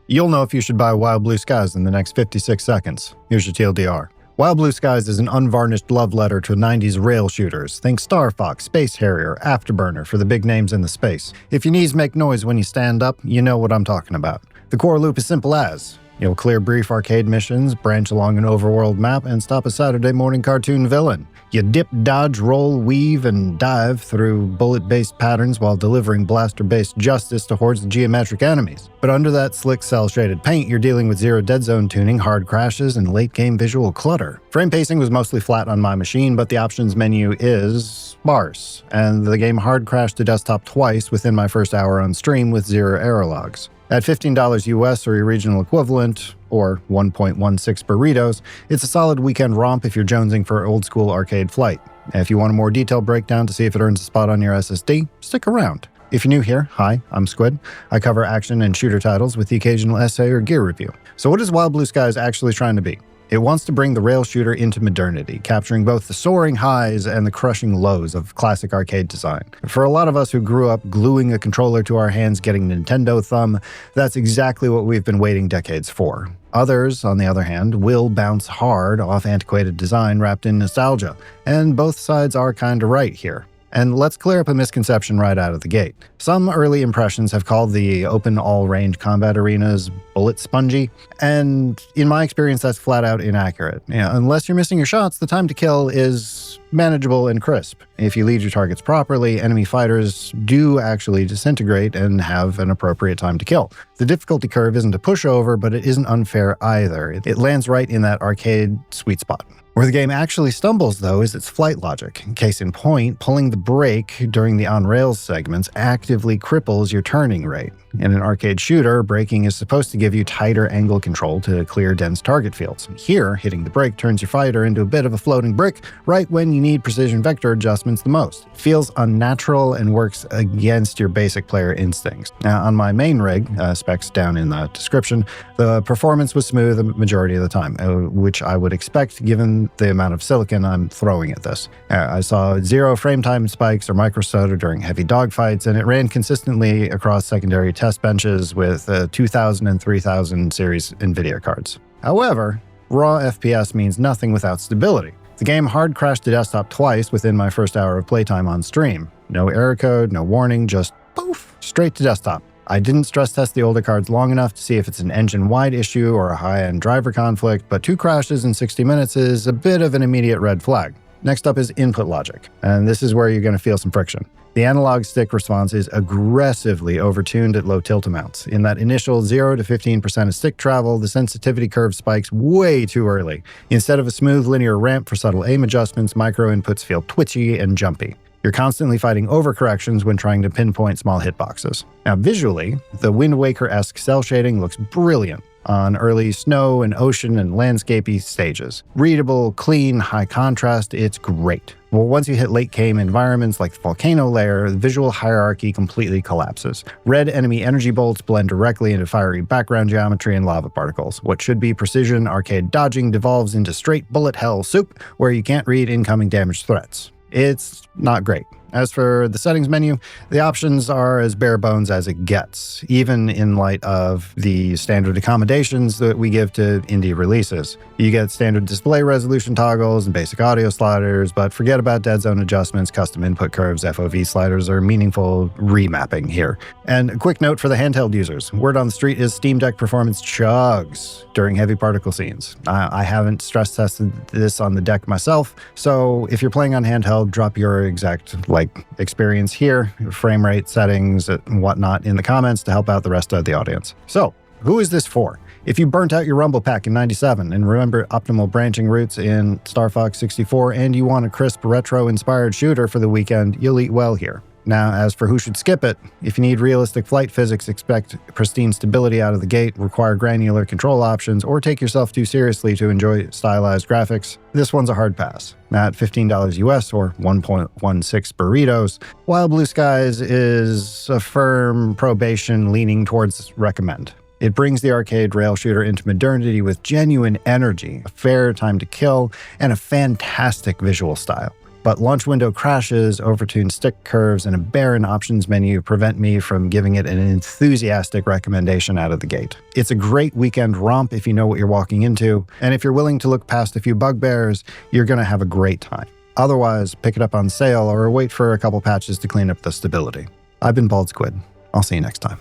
You'll know if you should buy Wild Blue Skies in the next 56 seconds. Here's your TLDR. Wild Blue Skies is an unvarnished love letter to 90s rail shooters. Think Star Fox, Space Harrier, Afterburner for the big names in the space. If your knees make noise when you stand up, you know what I'm talking about. The core loop is simple as: you'll clear brief arcade missions, branch along an overworld map, and stop a Saturday morning cartoon villain. You dip, dodge, roll, weave, and dive through bullet-based patterns while delivering blaster-based justice to hordes of geometric enemies. But under that slick cel-shaded paint, you're dealing with zero dead zone tuning, hard crashes, and late-game visual clutter. Frame pacing was mostly flat on my machine, but the options menu is sparse, and the game hard crashed to desktop twice within my first hour on stream with 0 error logs. At $15 US or your regional equivalent, or 1.16 burritos, it's a solid weekend romp if you're jonesing for old-school arcade flight. If you want a more detailed breakdown to see if it earns a spot on your SSD, stick around. If you're new here, hi, I'm Squid. I cover action and shooter titles with the occasional essay or gear review. So what is Wild Blue Skies actually trying to be? It wants to bring the rail shooter into modernity, capturing both the soaring highs and the crushing lows of classic arcade design. For a lot of us who grew up gluing a controller to our hands getting Nintendo thumb, that's exactly what we've been waiting decades for. Others, on the other hand, will bounce hard off antiquated design wrapped in nostalgia, and both sides are kinda right here. And let's clear up a misconception right out of the gate. Some early impressions have called the open all-range combat arenas bullet spongy, and in my experience that's flat out inaccurate. Unless you're missing your shots, the time to kill is manageable and crisp. If you lead your targets properly, enemy fighters do actually disintegrate and have an appropriate time to kill. The difficulty curve isn't a pushover, but it isn't unfair either. It lands right in that arcade sweet spot. Where the game actually stumbles, though, is its flight logic. Case in point, pulling the brake during the on-rails segments actively cripples your turning rate. In an arcade shooter, braking is supposed to give you tighter angle control to clear dense target fields. Here, hitting the brake turns your fighter into a bit of a floating brick right when you need precision vector adjustments the most. It feels unnatural and works against your basic player instincts. Now, on my main rig, specs down in the description, the performance was smooth the majority of the time, which I would expect given the amount of silicon I'm throwing at this. I saw 0 frame time spikes or microstutter during heavy dogfights, and it ran consistently across secondary test benches with 2000 and 3000 series NVIDIA cards. However, raw FPS means nothing without stability. The game hard crashed to desktop twice within my first hour of playtime on stream. No error code, no warning, just poof, straight to desktop. I didn't stress test the older cards long enough to see if it's an engine-wide issue or a high-end driver conflict, but 2 crashes in 60 minutes is a bit of an immediate red flag. Next up is input logic, and this is where you're going to feel some friction. The analog stick response is aggressively overtuned at low tilt amounts. In that initial 0 to 15% of stick travel, the sensitivity curve spikes way too early. Instead of a smooth linear ramp for subtle aim adjustments, micro inputs feel twitchy and jumpy. You're constantly fighting overcorrections when trying to pinpoint small hitboxes. Now visually, the Wind Waker-esque cel shading looks brilliant on early snow and ocean and landscapey stages. Readable, clean, high contrast, it's great. Well, once you hit late game environments like the volcano layer, the visual hierarchy completely collapses. Red enemy energy bolts blend directly into fiery background geometry and lava particles. What should be precision arcade dodging devolves into straight bullet hell soup where you can't read incoming damage threats. It's not great. As for the settings menu, the options are as bare bones as it gets, even in light of the standard accommodations that we give to indie releases. You get standard display resolution toggles and basic audio sliders, but forget about dead zone adjustments, custom input curves, FOV sliders, or meaningful remapping here. And a quick note for the handheld users. Word on the street is Steam Deck performance chugs during heavy particle scenes. I haven't stress tested this on the deck myself, so if you're playing on handheld, drop your exact experience here, frame rate settings and whatnot in the comments to help out the rest of the audience. So, who is this for? If you burnt out your Rumble Pack in '97 and remember optimal branching routes in Star Fox 64 and you want a crisp retro-inspired shooter for the weekend, you'll eat well here. Now, as for who should skip it, if you need realistic flight physics, expect pristine stability out of the gate, require granular control options, or take yourself too seriously to enjoy stylized graphics, this one's a hard pass. Now, at $15 US or 1.16 burritos, Wild Blue Skies is a firm probation leaning towards recommend. It brings the arcade rail shooter into modernity with genuine energy, a fair time to kill, and a fantastic visual style. but launch window crashes, overtuned stick curves, and a barren options menu prevent me from giving it an enthusiastic recommendation out of the gate. It's a great weekend romp if you know what you're walking into, and if you're willing to look past a few bugbears, you're going to have a great time. Otherwise, pick it up on sale or wait for a couple patches to clean up the stability. I've been BaldSquid. I'll see you next time.